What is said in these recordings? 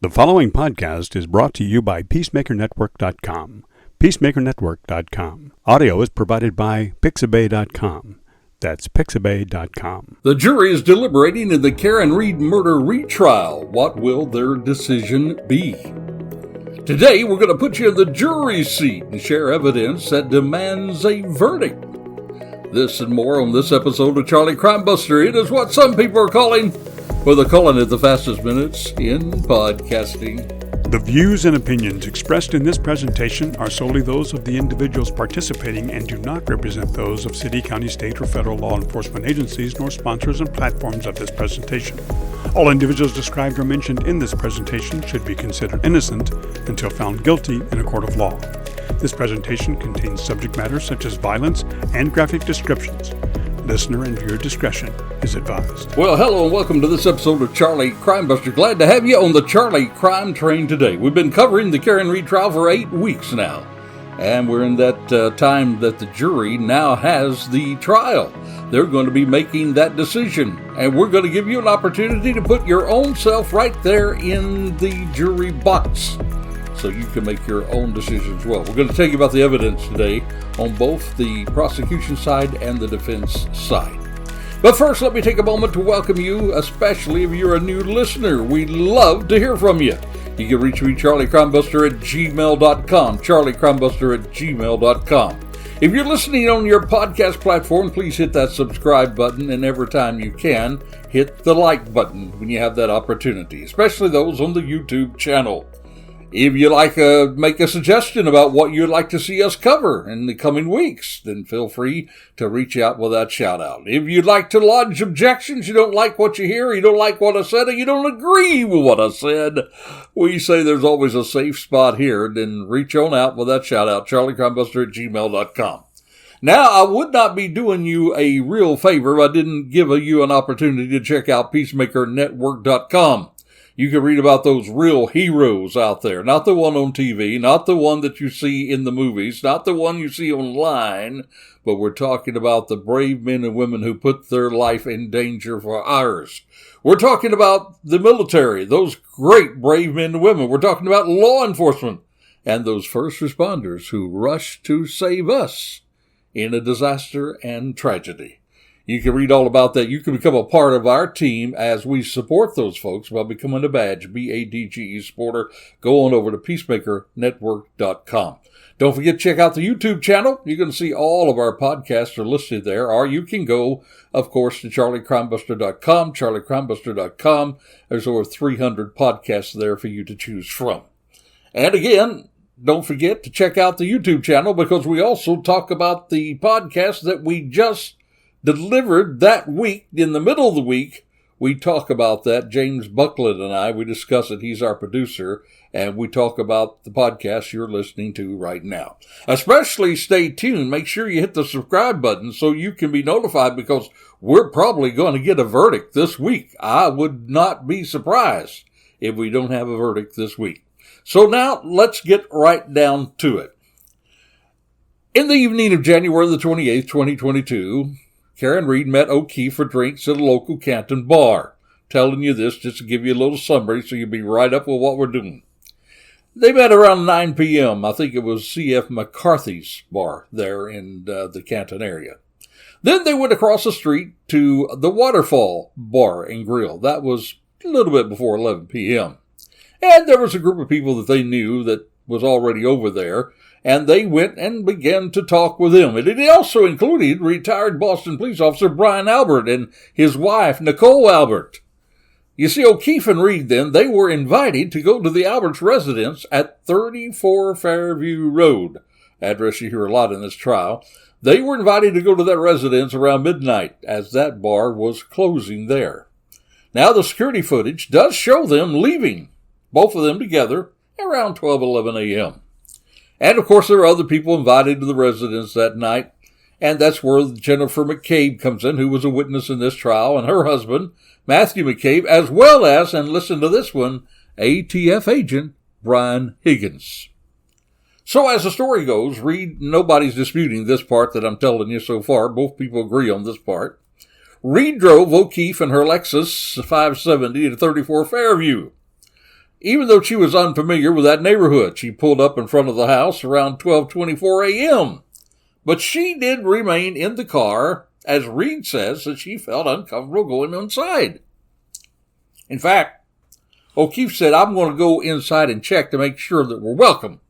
The following podcast is brought to you by PeacemakerNetwork.com. PeacemakerNetwork.com. Audio is provided by Pixabay.com. That's Pixabay.com. The jury is deliberating in the Karen Reed murder retrial. What will their decision be? Today, we're going to put you in the jury seat and share evidence that demands a verdict. This and more on this episode of Charlie Crimebuster. It is what some people are calling, well, they're calling it the fastest minutes in podcasting. The views and opinions expressed in this presentation are solely those of the individuals participating and do not represent those of city, county, state, or federal law enforcement agencies nor sponsors and platforms of this presentation. All individuals described or mentioned in this presentation should be considered innocent until found guilty in a court of law. This presentation contains subject matter such as violence and graphic descriptions. Listener and viewer discretion is advised. Well, hello and welcome to this episode of Charlie Crimebuster. Glad to have you on the Charlie Crime Train today. We've been covering the Karen Reed trial for 8 weeks now. And we're in that time that the jury now has the trial. They're going to be making that decision. And we're going to give you an opportunity to put your own self right there in the jury box, so you can make your own decisions as well. We're going to tell you about the evidence today on both the prosecution side and the defense side. But first, let me take a moment to welcome you, especially if you're a new listener. We'd love to hear from you. You can reach me, charliecrimebuster@gmail.com, charliecrimebuster@gmail.com. If you're listening on your podcast platform, please hit that subscribe button, and every time you can, hit the like button when you have that opportunity, especially those on the YouTube channel. If you'd like to make a suggestion about what you'd like to see us cover in the coming weeks, then feel free to reach out with that shout out. If you'd like to lodge objections, you don't like what you hear, you don't like what I said, or you don't agree with what I said, we say there's always a safe spot here, then reach on out with that shout out, charliecrimebuster@gmail.com. Now, I would not be doing you a real favor if I didn't give you an opportunity to check out PeacemakerNetwork.com. You can read about those real heroes out there, not the one on TV, not the one that you see in the movies, not the one you see online, but we're talking about the brave men and women who put their life in danger for ours. We're talking about the military, those great brave men and women. We're talking about law enforcement and those first responders who rush to save us in a disaster and tragedy. You can read all about that. You can become a part of our team as we support those folks by becoming a badge, BADGE supporter. Go on over to PeacemakerNetwork.com. Don't forget to check out the YouTube channel. You can see all of our podcasts are listed there, or you can go, of course, to CharlieCrimebuster.com, CharlieCrimebuster.com. There's over 300 podcasts there for you to choose from. And again, don't forget to check out the YouTube channel, because we also talk about the podcast that we just delivered that week. In the middle of the week, we talk about that. James Buckland and I, we discuss it. He's our producer, and we talk about the podcast you're listening to right now. Especially stay tuned. Make sure you hit the subscribe button so you can be notified, because we're probably going to get a verdict this week. I would not be surprised if we don't have a verdict this week. So now let's get right down to it. In the evening of January the 28th, 2022, Karen Reed met O'Keefe for drinks at a local Canton bar. Telling you this just to give you a little summary so you'll be right up with what we're doing. They met around 9 p.m. I think it was C.F. McCarthy's bar there in the Canton area. Then they went across the street to the Waterfall Bar and Grill. That was a little bit before 11 p.m. And there was a group of people that they knew that was already over there, and they went and began to talk with him. And it also included retired Boston police officer Brian Albert and his wife, Nicole Albert. You see, O'Keefe and Reed then, they were invited to go to the Albert's residence at 34 Fairview Road, address you hear a lot in this trial. They were invited to go to that residence around midnight, as that bar was closing there. Now, the security footage does show them leaving, both of them together, around 12:11 a.m. And, of course, there are other people invited to the residence that night, and that's where Jennifer McCabe comes in, who was a witness in this trial, and her husband, Matthew McCabe, as well as, and listen to this one, ATF agent Brian Higgins. So as the story goes, Reed, nobody's disputing this part that I'm telling you so far. Both people agree on this part. Reed drove O'Keefe and her Lexus 570 to 34 Fairview. even though she was unfamiliar with that neighborhood. She pulled up in front of the house around 12:24 a.m., but she did remain in the car, as Reed says that she felt uncomfortable going inside. In fact, O'Keefe said, "I'm going to go inside and check to make sure that we're welcome."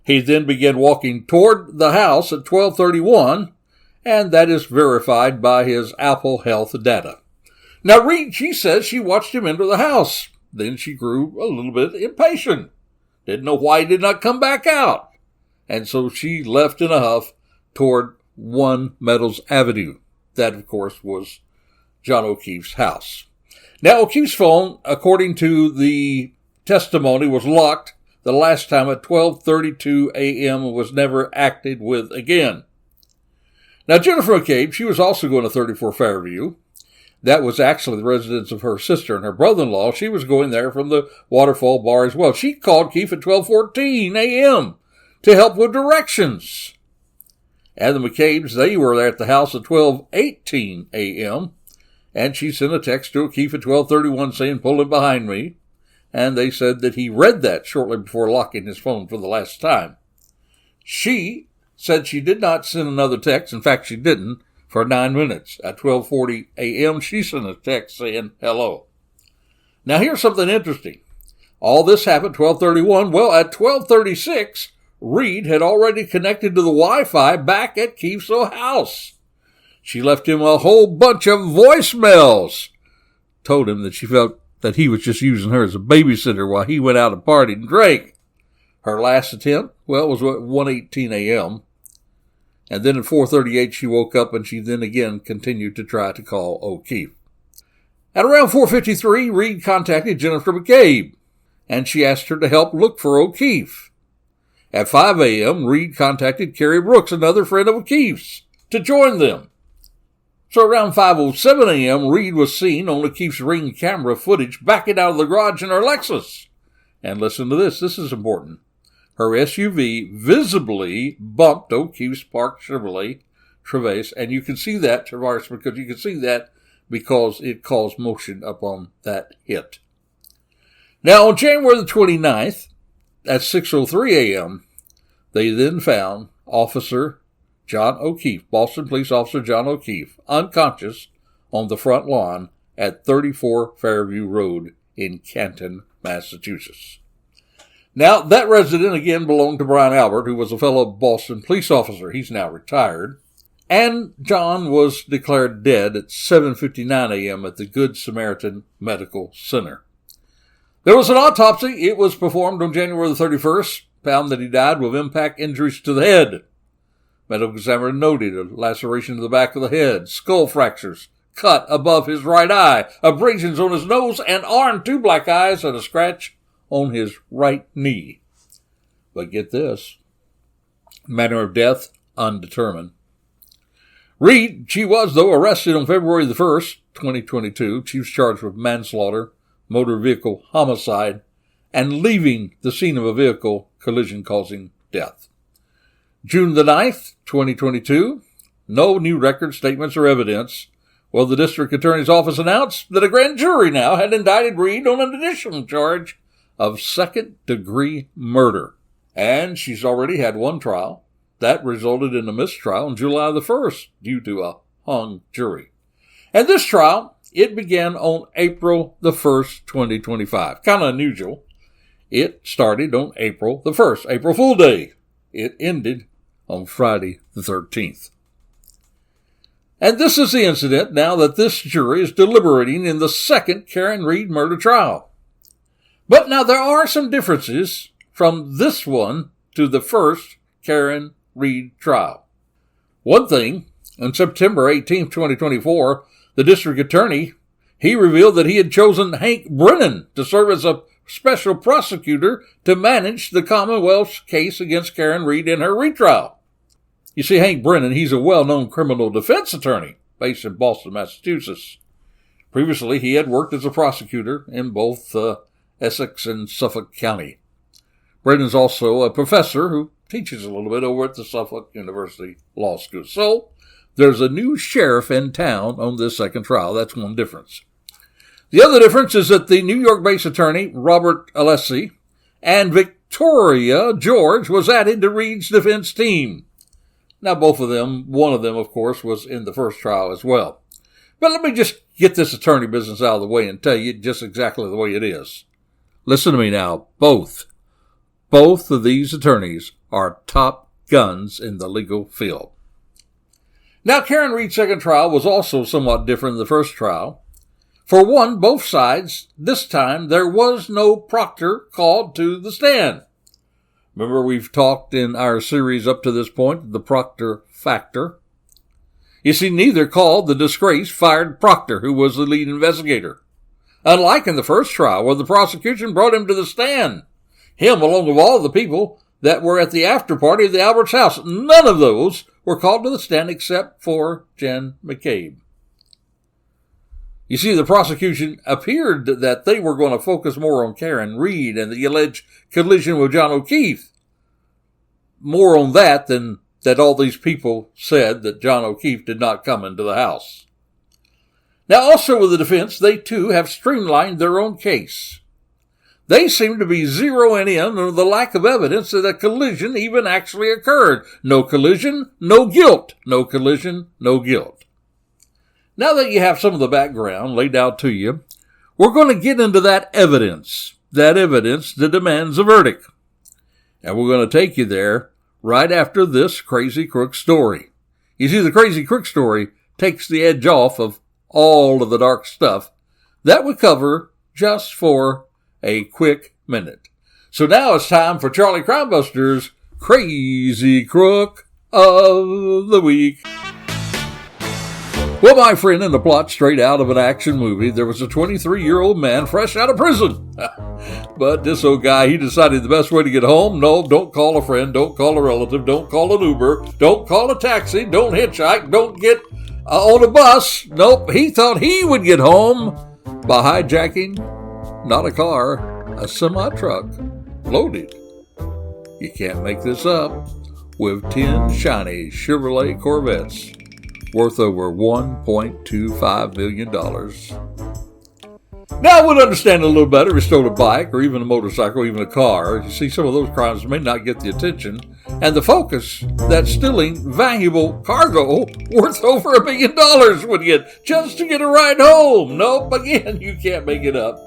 He then began walking toward the house at 12:31, and that is verified by his Apple Health data. Now, Reed, she says she watched him enter the house. Then she grew a little bit impatient. Didn't know why he did not come back out. And so she left in a huff toward 1 Meadows Avenue. That, of course, was John O'Keefe's house. Now, O'Keefe's phone, according to the testimony, was locked the last time at 12:32 a.m. and was never acted with again. Now, Jennifer McCabe, she was also going to 34 Fairview. That was actually the residence of her sister and her brother-in-law. She was going there from the Waterfall Bar as well. She called Keefe at 12:14 a.m. to help with directions. And the McCabes, they were there at the house at 12:18 a.m., and she sent a text to O'Keefe at 12:31 saying, "Pull in behind me." And they said that he read that shortly before locking his phone for the last time. She said she did not send another text. In fact, she didn't for 9 minutes. At 12:40 a.m., she sent a text saying, "Hello." Now, here's something interesting. All this happened 12:31. Well, at 12:36, Reed had already connected to the Wi-Fi back at Keefe's house. She left him a whole bunch of voicemails. Told him that she felt that he was just using her as a babysitter while he went out and partied and drank. Her last attempt, well, was at 1:18 a.m. And then at 4:38, she woke up and she then again continued to try to call O'Keefe. At around 4:53, Reed contacted Jennifer McCabe, and she asked her to help look for O'Keefe. At 5 a.m., Reed contacted Carrie Brooks, another friend of O'Keefe's, to join them. So around 5:07 a.m., Reed was seen on O'Keefe's Ring camera footage backing out of the garage in her Lexus. And listen to this. This is important. Her SUV visibly bumped O'Keefe's parked Chevrolet Traverse, and you can see that Traverse because it caused motion upon that hit. Now, on January the 29th, at 6:03 a.m., they then found Officer John O'Keefe, Boston Police Officer John O'Keefe, unconscious on the front lawn at 34 Fairview Road in Canton, Massachusetts. Now, that resident again belonged to Brian Albert, who was a fellow Boston police officer. He's now retired. And John was declared dead at 7:59 a.m. at the Good Samaritan Medical Center. There was an autopsy. It was performed on January the 31st, found that he died with impact injuries to the head. Medical examiner noted a laceration to the back of the head, skull fractures, cut above his right eye, abrasions on his nose and arm, 2 black eyes, and a scratch on his right knee. But get this, manner of death, undetermined. Reed, she was, though, arrested on February the 1st, 2022. She was charged with manslaughter, motor vehicle homicide, and leaving the scene of a vehicle collision causing death. June the 9th, 2022, no new record statements or evidence. Well, the district attorney's office announced that a grand jury now had indicted Reed on an additional charge of second-degree murder. And she's already had one trial. That resulted in a mistrial on July the 1st due to a hung jury. And this trial, it began on April the 1st, 2025. Kind of unusual. It started on April the 1st, April Fool Day. It ended on Friday the 13th. And this is the incident now that this jury is deliberating in the second Karen Reed murder trial. But now there are some differences from this one to the first Karen Reed trial. One thing, on September 18, 2024, the district attorney, he revealed that he had chosen Hank Brennan to serve as a special prosecutor to manage the Commonwealth's case against Karen Reed in her retrial. You see, Hank Brennan, he's a well-known criminal defense attorney based in Boston, Massachusetts. Previously, he had worked as a prosecutor in both Essex and Suffolk County. Brennan's also a professor who teaches a little bit over at the Suffolk University Law School. So, there's a new sheriff in town on this second trial. That's one difference. The other difference is that the New York-based attorney, Robert Alessi, and Victoria George was added to Reed's defense team. Now, both of them, one of them, of course, was in the first trial as well. But let me just get this attorney business out of the way and tell you just exactly the way it is. Listen to me now. Both of these attorneys are top guns in the legal field. Now, Karen Reed's second trial was also somewhat different than the first trial. For one, both sides, this time, there was no proctor called to the stand. Remember, we've talked in our series up to this point, the proctor factor. You see, neither called the disgraced fired proctor, who was the lead investigator. Unlike in the first trial, where the prosecution brought him to the stand. Him, along with all the people that were at the after party of the Albert's house. None of those were called to the stand except for Jen McCabe. You see, the prosecution appeared that they were going to focus more on Karen Reed and the alleged collision with John O'Keefe. More on that than that all these people said that John O'Keefe did not come into the house. Now, also with the defense, they too have streamlined their own case. They seem to be zeroing in on the lack of evidence that a collision even actually occurred. No collision, no guilt. No collision, no guilt. Now that you have some of the background laid out to you, we're going to get into that evidence that demands a verdict. And we're going to take you there right after this Crazy Crook story. You see, the Crazy Crook story takes the edge off of all of the dark stuff that we cover just for a quick minute. So now it's time for Charlie Crimebuster's Crazy Crook of the Week. Well, my friend, in the plot straight out of an action movie, there was a 23-year-old man fresh out of prison. But this old guy, he decided the best way to get home, no, don't call a friend, don't call a relative, don't call an Uber, don't call a taxi, don't hitchhike, don't get on a bus. Nope, he thought he would get home by hijacking, not a car, a semi-truck, loaded. You can't make this up, with 10 shiny Chevrolet Corvettes worth over $1.25 million. Now, I would understand a little better if he stole a bike or even a motorcycle, or even a car. You see, some of those crimes may not get the attention and the focus that stealing valuable cargo worth over $1 million would get just to get a ride home. Nope, again, you can't make it up.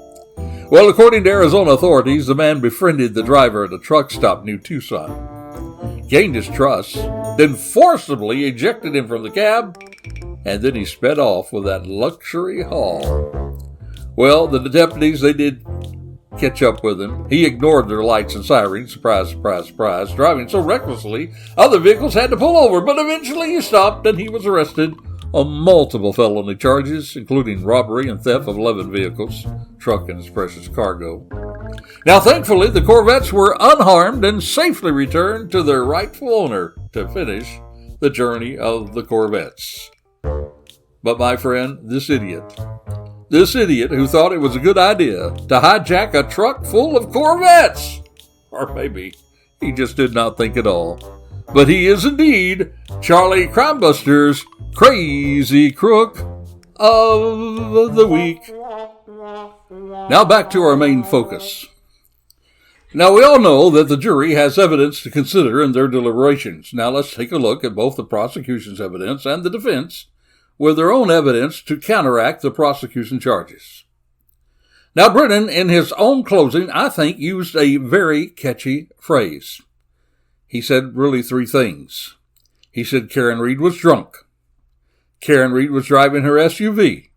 Well, according to Arizona authorities, the man befriended the driver at a truck stop near Tucson, gained his trust, then forcibly ejected him from the cab, and then he sped off with that luxury haul. Well, the deputies, they did catch up with him. He ignored their lights and sirens, surprise, surprise, surprise, driving so recklessly, other vehicles had to pull over, but eventually he stopped and he was arrested on multiple felony charges, including robbery and theft of 11 vehicles, truck and its precious cargo. Now, thankfully, the Corvettes were unharmed and safely returned to their rightful owner to finish the journey of the Corvettes. But my friend, this idiot who thought it was a good idea to hijack a truck full of Corvettes, or maybe he just did not think at all. But he is indeed Charlie Crimebuster's Crazy Crook of the Week. Now back to our main focus. Now we all know that the jury has evidence to consider in their deliberations. Now let's take a look at both the prosecution's evidence and the defense with their own evidence to counteract the prosecution charges. Now Brennan, in his own closing, I think used a very catchy phrase. He said really three things. He said Karen Reed was drunk. Karen Reed was driving her SUV.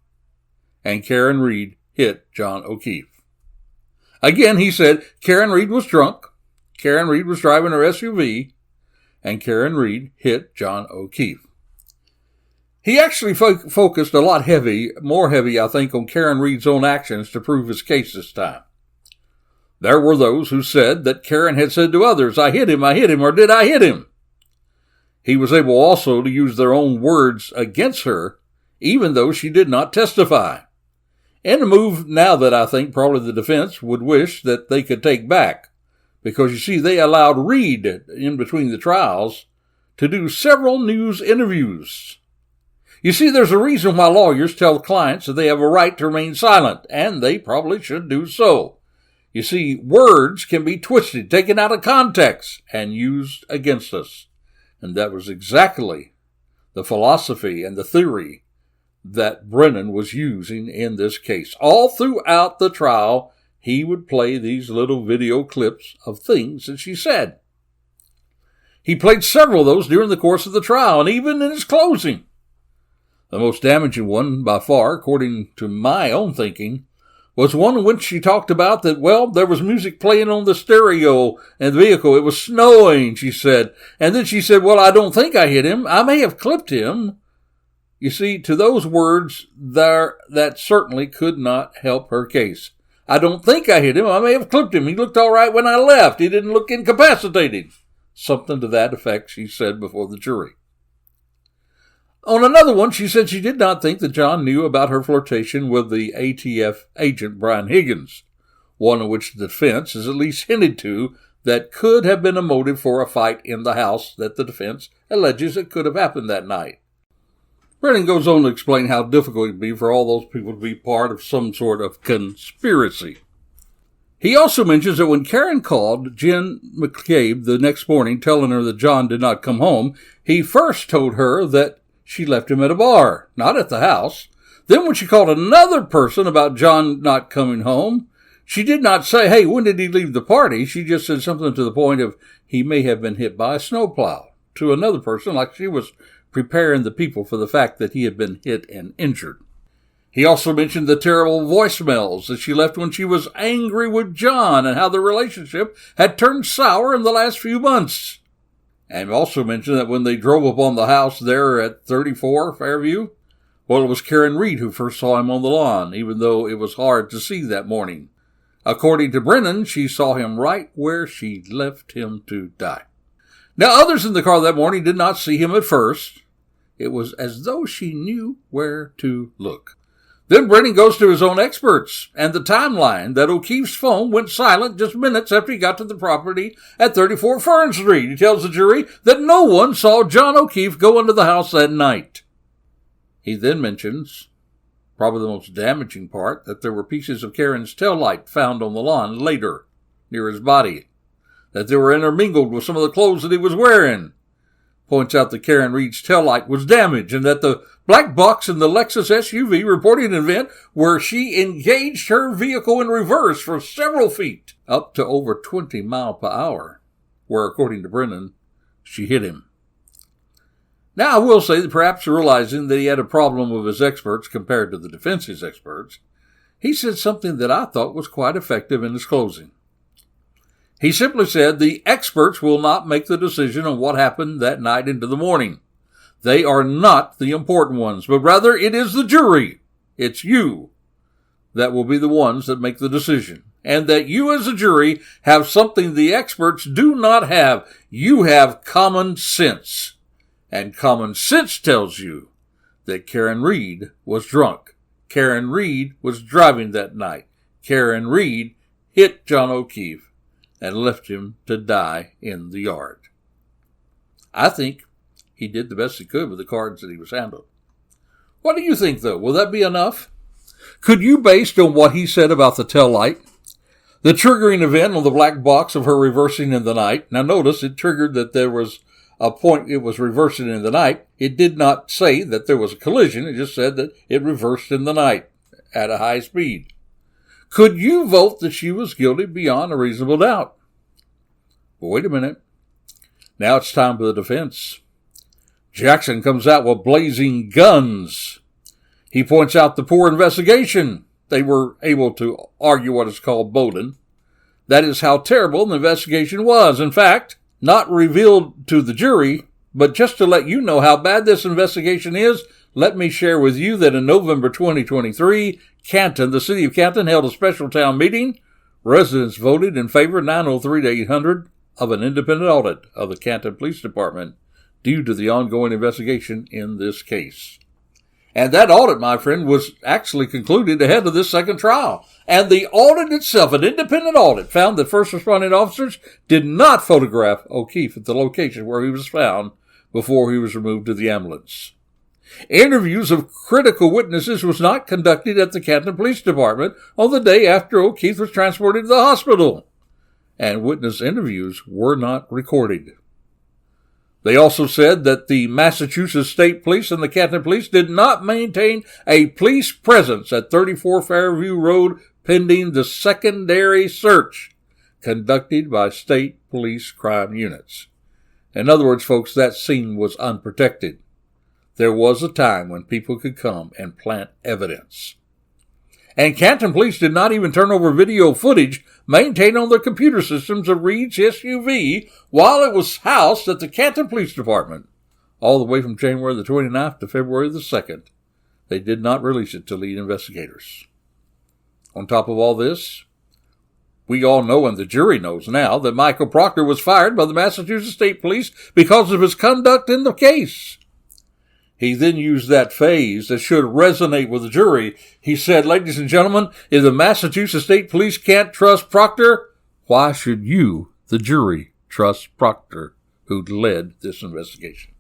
And Karen Reed hit John O'Keefe. Again, he said Karen Reed was drunk. Karen Reed was driving her SUV. And Karen Reed hit John O'Keefe. He actually focused a lot more heavy, I think, on Karen Reed's own actions to prove his case this time. There were those who said that Karen had said to others, I hit him, or did I hit him? He was able also to use their own words against her, even though she did not testify. And a move now that I think probably the defense would wish that they could take back. Because you see, they allowed Reed, in between the trials, to do several news interviews. You see, there's a reason why lawyers tell clients that they have a right to remain silent, and they probably should do so. You see, words can be twisted, taken out of context, and used against us. And that was exactly the philosophy and the theory that Brennan was using in this case. All throughout the trial, he would play these little video clips of things that she said. He played several of those during the course of the trial, and even in his closing. The most damaging one, by far, according to my own thinking, was one in which she talked about that, well, there was music playing on the stereo in the vehicle. It was snowing, she said. And then she said, well, I don't think I hit him. I may have clipped him. You see, to those words, that certainly could not help her case. I don't think I hit him. I may have clipped him. He looked all right when I left. He didn't look incapacitated. Something to that effect she said before the jury. On another one, she said she did not think that John knew about her flirtation with the ATF agent Brian Higgins, one in which the defense is at least hinted to that could have been a motive for a fight in the house that the defense alleges it could have happened that night. Brennan goes on to explain how difficult it would be for all those people to be part of some sort of conspiracy. He also mentions that when Karen called Jen McCabe the next morning telling her that John did not come home, he first told her that she left him at a bar, not at the house. Then when she called another person about John not coming home, she did not say, hey, when did he leave the party? She just said something to the point of, he may have been hit by a snowplow, to another person, like she was preparing the people for the fact that he had been hit and injured. He also mentioned the terrible voicemails that she left when she was angry with John and how the relationship had turned sour in the last few months. And also mentioned that when they drove upon the house there at 34 Fairview, well, it was Karen Reed who first saw him on the lawn, even though it was hard to see that morning. According to Brennan, she saw him right where she left him to die. Now, others in the car that morning did not see him at first. It was as though she knew where to look. Then Brennan goes to his own experts and the timeline that O'Keefe's phone went silent just minutes after he got to the property at 34 Fern Street. He tells the jury that no one saw John O'Keefe go into the house that night. He then mentions, probably the most damaging part, that there were pieces of Karen's taillight found on the lawn later near his body, that they were intermingled with some of the clothes that he was wearing. Points out that Karen Reed's taillight was damaged and that the black box in the Lexus SUV reported an event where she engaged her vehicle in reverse for several feet, up to over 20 miles per hour, where, according to Brennan, she hit him. Now, I will say that perhaps realizing that he had a problem with his experts compared to the defense's experts, he said something that I thought was quite effective in his closing. He simply said, the experts will not make the decision on what happened that night into the morning. They are not the important ones, but rather it is the jury. It's you that will be the ones that make the decision. And that you as a jury have something the experts do not have. You have common sense. And common sense tells you that Karen Reed was drunk. Karen Reed was driving that night. Karen Reed hit John O'Keefe and left him to die in the yard. I think he did the best he could with the cards that he was handled. What do you think, though? Will that be enough? Could you, based on what he said about the taillight, the triggering event on the black box of her reversing in the night? Now notice it triggered that there was a point it was reversing in the night. It did not say that there was a collision. It just said that it reversed in the night at a high speed. Could you vote that she was guilty beyond a reasonable doubt? Well, wait a minute. Now it's time for the defense. Jackson comes out with blazing guns. He points out the poor investigation. They were able to argue what is called Bowden. That is how terrible the investigation was. In fact, not revealed to the jury, but just to let you know how bad this investigation is, let me share with you that in November 2023, Canton, the city of Canton, held a special town meeting. Residents voted in favor 903 to 800 of an independent audit of the Canton Police Department due to the ongoing investigation in this case. And that audit, my friend, was actually concluded ahead of this second trial. And the audit itself, an independent audit, found that first responding officers did not photograph O'Keefe at the location where he was found before he was removed to the ambulance. Interviews of critical witnesses was not conducted at the Canton Police Department on the day after O'Keefe was transported to the hospital, and witness interviews were not recorded. They also said that the Massachusetts State Police and the Canton Police did not maintain a police presence at 34 Fairview Road pending the secondary search conducted by state police crime units. In other words, folks, that scene was unprotected. There was a time when people could come and plant evidence. And Canton Police did not even turn over video footage maintained on their computer systems of Reed's SUV while it was housed at the Canton Police Department, all the way from January the 29th to February the 2nd. They did not release it to lead investigators. On top of all this, we all know, and the jury knows now, that Michael Proctor was fired by the Massachusetts State Police because of his conduct in the case. He then used that phrase that should resonate with the jury. He said, "Ladies and gentlemen, if the Massachusetts State Police can't trust Proctor, why should you, the jury, trust Proctor, who led this investigation?"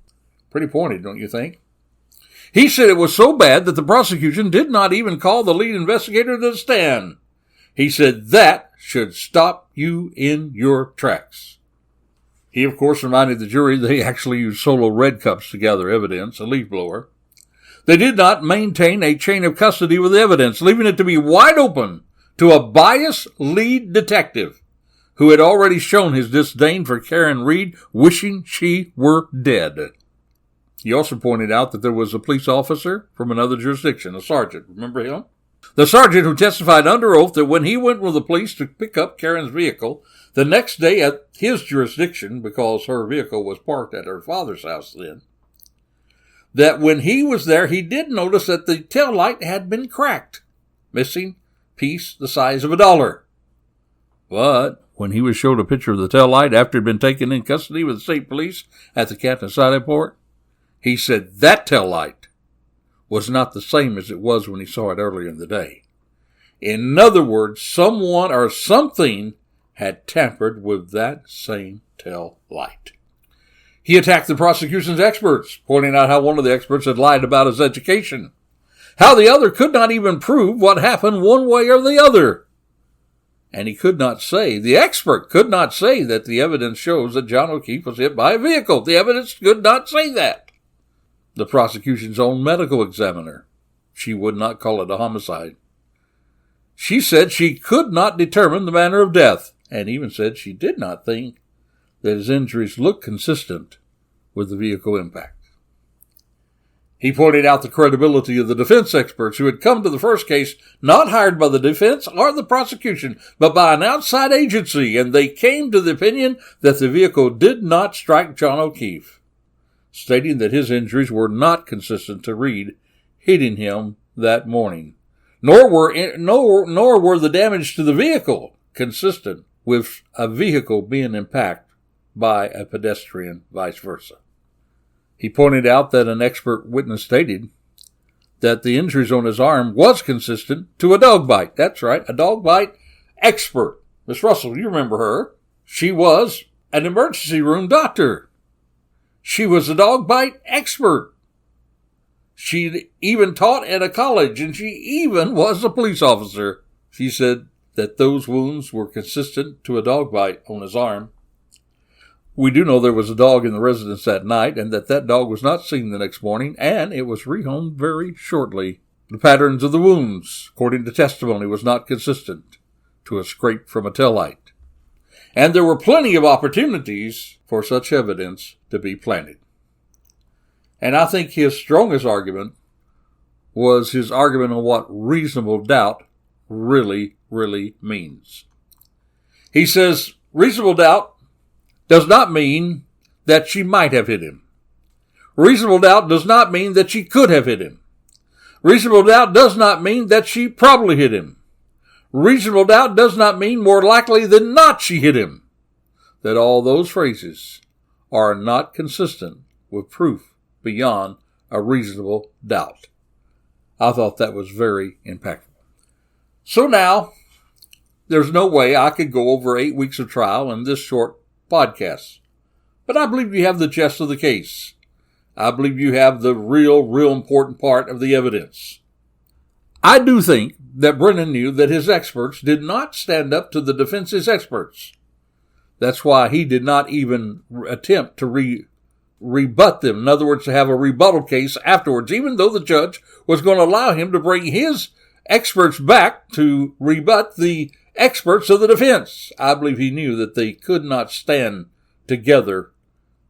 Pretty pointed, don't you think? He said it was so bad that the prosecution did not even call the lead investigator to the stand. He said that should stop you in your tracks. He, of course, reminded the jury they actually used solo red cups to gather evidence, a leaf blower. They did not maintain a chain of custody with evidence, leaving it to be wide open to a biased lead detective who had already shown his disdain for Karen Reed, wishing she were dead. He also pointed out that there was a police officer from another jurisdiction, a sergeant. Remember him? The sergeant who testified under oath that when he went with the police to pick up Karen's vehicle the next day at his jurisdiction, because her vehicle was parked at her father's house then, that when he was there, he did notice that the tail light had been cracked, missing piece the size of $1. But when he was showed a picture of the tail light after it had been taken in custody with the state police at the Canton Side Airport, he said that tail light was not the same as it was when he saw it earlier in the day. In other words, someone or something had tampered with that same tail light. He attacked the prosecution's experts, pointing out how one of the experts had lied about his education, how the other could not even prove what happened one way or the other. And the expert could not say that the evidence shows that John O'Keefe was hit by a vehicle. The evidence could not say that. The prosecution's own medical examiner, she would not call it a homicide. She said she could not determine the manner of death, and even said she did not think that his injuries looked consistent with the vehicle impact. He pointed out the credibility of the defense experts who had come to the first case not hired by the defense or the prosecution, but by an outside agency, and they came to the opinion that the vehicle did not strike John O'Keefe, stating that his injuries were not consistent to Reed hitting him that morning, nor were the damage to the vehicle consistent with a vehicle being impacted by a pedestrian, vice versa. He pointed out that an expert witness stated that the injuries on his arm was consistent to a dog bite. That's right, a dog bite expert. Miss Russell, you remember her. She was an emergency room doctor. She was a dog bite expert. She even taught at a college, and she even was a police officer. She said that those wounds were consistent to a dog bite on his arm. We do know there was a dog in the residence that night, and that dog was not seen the next morning, and it was rehomed very shortly. The patterns of the wounds, according to testimony, was not consistent to a scrape from a taillight. And there were plenty of opportunities for such evidence to be planted. And I think his strongest argument was his argument on what reasonable doubt really means. He says, reasonable doubt does not mean that she might have hit him. Reasonable doubt does not mean that she could have hit him. Reasonable doubt does not mean that she probably hit him. Reasonable doubt does not mean more likely than not she hit him. That all those phrases are not consistent with proof beyond a reasonable doubt. I thought that was very impactful. So now, there's no way I could go over 8 weeks of trial in this short podcast. But I believe you have the gist of the case. I believe you have the real important part of the evidence. I do think that Brennan knew that his experts did not stand up to the defense's experts. That's why he did not even attempt to rebut them. In other words, to have a rebuttal case afterwards, even though the judge was going to allow him to bring his experts back to rebut the experts of the defense. I believe he knew that they could not stand together,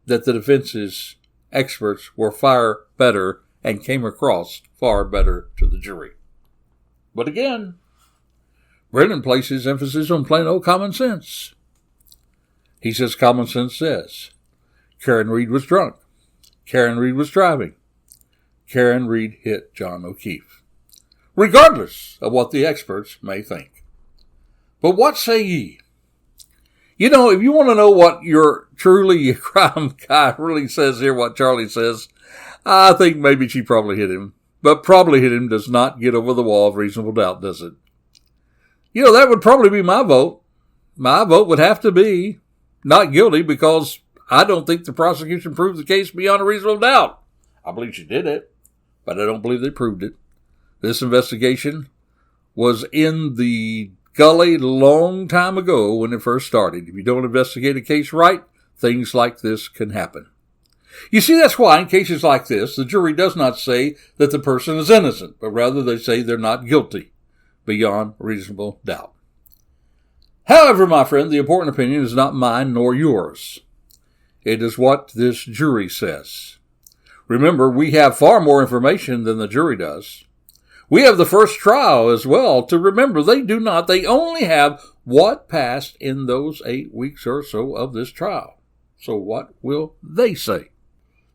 that the defense's experts were far better and came across far better to the jury. But again, Brennan places emphasis on plain old common sense. He says common sense says Karen Reed was drunk. Karen Reed was driving. Karen Reed hit John O'Keefe, regardless of what the experts may think. But what say ye? You know, if you want to know what your truly crime guy really says here, what Charlie says, I think maybe she probably hit him. But probably hit him does not get over the wall of reasonable doubt, does it? You know, that would probably be my vote. My vote would have to be not guilty, because I don't think the prosecution proved the case beyond a reasonable doubt. I believe she did it, but I don't believe they proved it. This investigation was in the gully long time ago when it first started. If you don't investigate a case right, things like this can happen. You see, that's why in cases like this, the jury does not say that the person is innocent, but rather they say they're not guilty beyond reasonable doubt. However, my friend, the important opinion is not mine nor yours. It is what this jury says. Remember, we have far more information than the jury does. We have the first trial as well to remember. They do not. They only have what passed in those 8 weeks or so of this trial. So what will they say?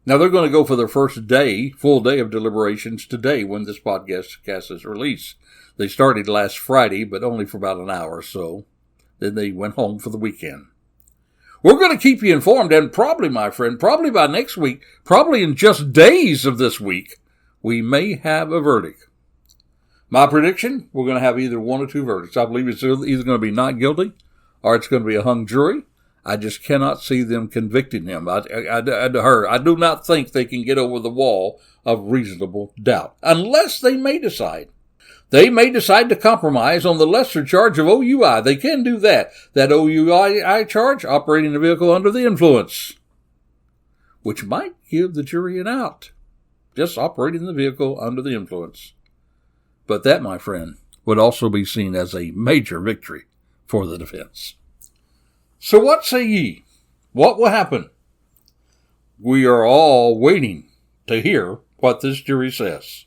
Now, they're going to go for their first day, full day of deliberations today when this podcast is released. They started last Friday, but only for about an hour or so. Then they went home for the weekend. We're going to keep you informed, and probably, my friend, probably by next week, probably in just days of this week, we may have a verdict. My prediction, we're going to have either one or two verdicts. I believe it's either going to be not guilty or it's going to be a hung jury. I just cannot see them convicting him. I do not think they can get over the wall of reasonable doubt, unless they may decide. They may decide to compromise on the lesser charge of OUI. They can do that. That OUI charge, operating the vehicle under the influence, which might give the jury an out. Just operating the vehicle under the influence. But that, my friend, would also be seen as a major victory for the defense. So what say ye? What will happen? We are all waiting to hear what this jury says.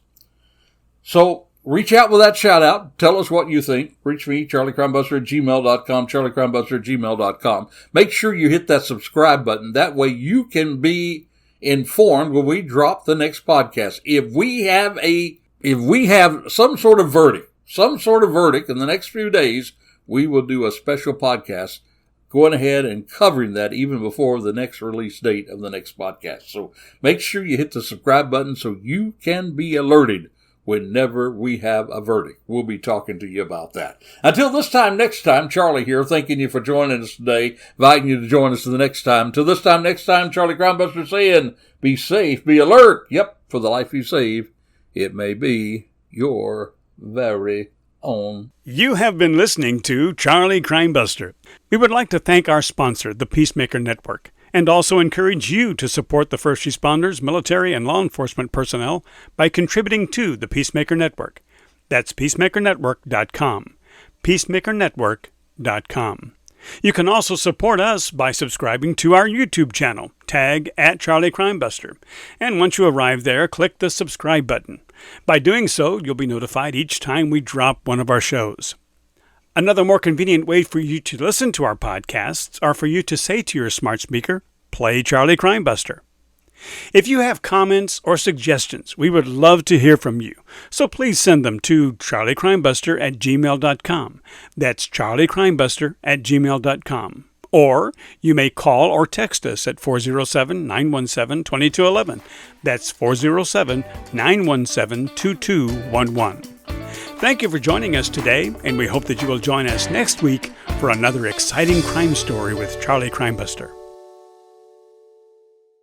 So reach out with that shout out. Tell us what you think. Reach me, charliecrimebuster at gmail.com, charliecrimebuster at gmail.com. Make sure you hit that subscribe button. That way you can be informed when we drop the next podcast. If we have some sort of verdict in the next few days, we will do a special podcast going ahead and covering that even before the next release date of the next podcast. So make sure you hit the subscribe button so you can be alerted whenever we have a verdict. We'll be talking to you about that. Until this time next time, Charlie here, thanking you for joining us today, inviting you to join us the next time. Till this time next time, Charlie Crimebuster saying, be safe, be alert. Yep, for the life you save, it may be your very own. You have been listening to Charlie Crimebuster. We would like to thank our sponsor, the Peacemaker Network, and also encourage you to support the first responders, military, and law enforcement personnel by contributing to the Peacemaker Network. That's peacemakernetwork.com. peacemakernetwork.com. You can also support us by subscribing to our YouTube channel, tag @CharlieCrimebuster. And once you arrive there, click the subscribe button. By doing so, you'll be notified each time we drop one of our shows. Another more convenient way for you to listen to our podcasts are for you to say to your smart speaker, play Charlie Crimebuster. If you have comments or suggestions, we would love to hear from you. So please send them to charliecrimebuster at gmail.com. That's charliecrimebuster at gmail.com. Or you may call or text us at 407-917-2211. That's 407-917-2211. Thank you for joining us today, and we hope that you will join us next week for another exciting crime story with Charlie Crimebuster.